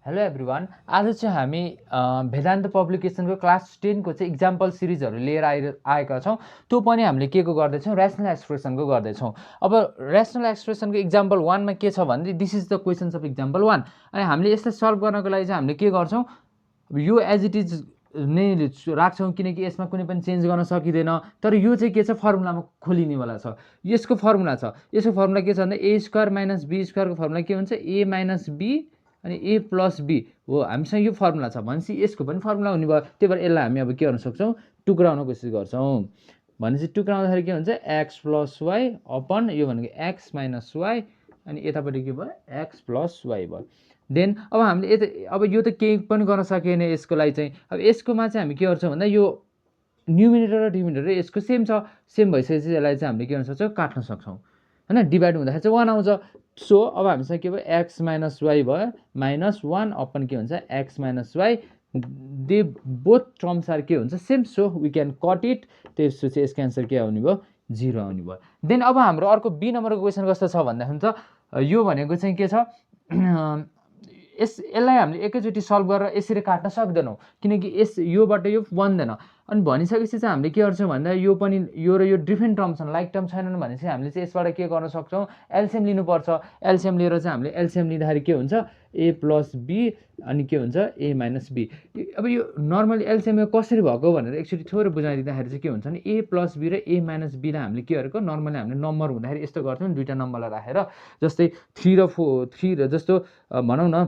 Hello everyone, आज चाहिँ हामी वेदान्त पब्लिकेसनको क्लास 10 को चाहिँ इक्जाम्पल सिरिजहरू लिएर आएका छौँ। त्यो पनि हामीले के को गर्दैछौँ, रेसनल एक्सप्रेसनको गर्दैछौँ। अब रेसनल एक्सप्रेसनको इक्जाम्पल 1 मा के छ भने this is the questions of example 1। अनि हामीले यसलाई सल्भ गर्नको लागि चाहिँ हामीले के गर्छौँ, यो एज इट इज नै राख्छौँ, किनकि यसमा कुनै पनि चेन्ज गर्न सकिँदैन। तर यो चाहिँ के छ, फर्मुलामा खोलिनेवाला छ। यसको फर्मुला छ, यसको फर्मुला के छ भन्दा ए स्क्वायर माइनस बी स्क्वायरको फर्मुला के हुन्छ, ए माइनस बी अनि ए प्लस बी हो। हामीसँग यो फर्मुला छ भनेपछि यसको पनि फर्मुला हुने भयो। त्यही भएर यसलाई हामी अब के गर्न सक्छौँ, टुक्राउन कोसिस गर्छौँ। भनेपछि टुक्राउँदाखेरि के हुन्छ, एक्स प्लस वाई अपन यो भनेको एक्स माइनस वाई अनि यतापट्टि के भयो, एक्स प्लस वाई भयो। देन अब हामीले अब यो त केही पनि गर्न सकेन यसको लागि चाहिँ। अब यसकोमा चाहिँ हामी के गर्छौँ भन्दा यो न्युमिनेटर र डिमिनेटर यसको सेम छ। सेम भइसकेपछि यसलाई चाहिँ हामीले के गर्न सक्छौँ, काट्न सक्छौँ होइन। डिभाइड हुँदाखेरि चाहिँ 1 आउँछ। सो अब हामीसँग के भयो, एक्स माइनस वाई भयो माइनस 1 अपन के हुन्छ, X minus Y. They both terms are के हुन्छ, same. So we can cut it. त्यसपछि यसको एन्सर के आउने भयो, 0 आउने भयो। देन अब हाम्रो अर्को बी नम्बरको क्वेसन कस्तो छ भन्दाखेरि त यो भनेको चाहिँ के छ, यसलाई हामीले एकैचोटि सल्भ गरेर यसरी काट्न सक्दैनौँ, किनकि योबाट यो बन्दैन। अनि भनिसकेपछि चाहिँ हामीले के गर्छौँ भन्दा यो पनि यो र यो डिफ्रेन्ट टर्म छन्, लाइक टर्म छैनन् भनेपछि हामीले चाहिँ यसबाट के गर्न सक्छौँ, एलसिएम लिनुपर्छ। एलसिएम लिएर चाहिँ हामीले एलसिएम लिँदाखेरि के हुन्छ, ए प्लस बी अनि के हुन्छ, ए माइनस बी। अब यो नर्मली एलसिएम कसरी भएको भनेर एकचोटि थोरै बुझाइदिँदाखेरि चाहिँ के हुन्छ भने, ए प्लस बी र ए माइनस बीलाई हामीले के गरेको, नर्मली हामीले नम्बर हुँदाखेरि यस्तो गर्थ्यौँ, दुईवटा नम्बरलाई राखेर। जस्तै 3 र 4 जस्तो भनौँ न,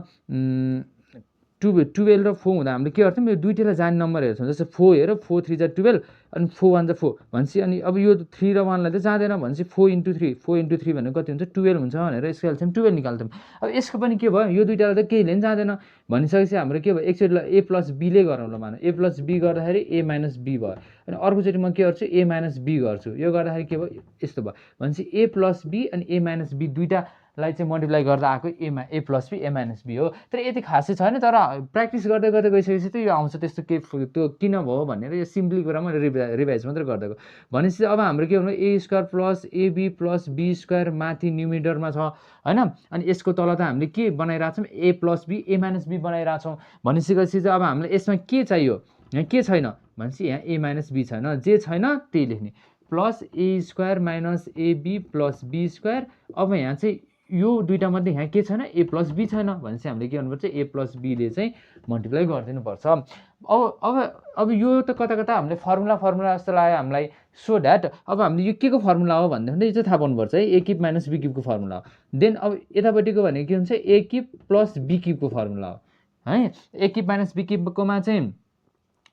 12 र 4 हुँदा हामीले के गर्थ्यौँ, यो दुइटैलाई जाने नम्बर हेर्छौँ। जस्तो 4 हेर, 4 3 जा 12 अनि 4 1 जा 4 भनेपछि, अनि अब यो 3 र 1लाई त जाँदैन भनेपछि 4 × 3 4 × 3 भनेको कति हुन्छ, 12 हुन्छ भनेर यसको एलसिएम 12 निकाल्थ्यौँ। अब यसको पनि के भयो, यो दुइटालाई त केहीले पनि जाँदैन भनिसकेपछि हाम्रो के भयो, एकचोटि ए प्लस बीले गरौँ ल, मानौँ ए प्लस बी गर्दाखेरि ए माइनस बी भयो। अनि अर्कोचोटि म के गर्छु, ए माइनस बी गर्छु। यो गर्दाखेरि के भयो, यस्तो भयो। भनेपछि ए प्लस बी अनि ए माइनस बी दुइटालाई चाहिँ मल्टिप्लाई गर्दा आएको A plus B A minus B हो। तर यति खासै छैन, तर प्र्याक्टिस गर्दै गर्दै गइसकेपछि त यो आउँछ। त्यस्तो के त्यो किन भयो भनेर यो सिम्पली कुरा मैले रिभाइज मात्रै गरिदिएको। भनेपछि अब हाम्रो के भन्नु, A square plus AB plus B square माथि न्युमिनेटरमा छ होइन। अनि यसको तल त हामीले के बनाइरहेछौँ, A plus B A minus B बनाइरहेछौँ। भनिसकेपछि चाहिँ अब हामीलाई यसमा के चाहियो, यहाँ के छैन भनेपछि यहाँ ए माइनस बी छैन, जे छैन त्यही लेख्ने। Plus A square minus AB plus B square. अब यहाँ चाहिँ यो दुइटा मध्ये यहाँ के छैन, ए प्लस बी छैन भनेपछि हामीले के गर्नुपर्छ, ए प्लस बीले चाहिँ मल्टिप्लाई गरिदिनुपर्छ। अब यो त कता कता हामीले फर्मुला जस्तो लाग्यो हामीलाई। सो द्याट अब हामीले यो के को फर्मुला हो भन्दाखेरि यो चाहिँ थाहा पाउनुपर्छ है, ए क्युब माइनस बी क्युबको फर्मुला हो। देन अब यतापट्टिको भनेको के हुन्छ, ए क्युब प्लस बी क्युबको फर्मुला हो है। ए क्युब माइनस बी क्युबकोमा चाहिँ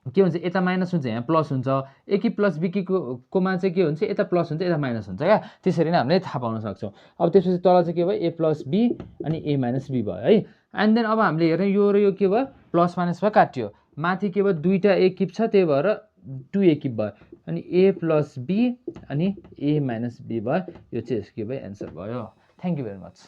के हुन्छ, यता माइनस हुन्छ यहाँ प्लस हुन्छ। ए क्युब प्लस बी क्युबकोमा चाहिँ के हुन्छ, यता प्लस हुन्छ यता माइनस हुन्छ क्या। त्यसरी नै हामीले थाहा पाउन सक्छौँ। अब त्यसपछि तल चाहिँ के भयो, ए प्लस बी अनि ए माइनस बी भयो है। एन्ड देन अब हामीले हेर्ने यो र यो के भयो, प्लस माइनसमा काटियो। माथि के भयो, दुईवटा ए क्युब छ त्यही भएर 2 ए क्युब भयो। अनि ए प्लस बी अनि ए माइनस बी भयो। यो चाहिँ यसको भयो एन्सर भयो। Thank you very much.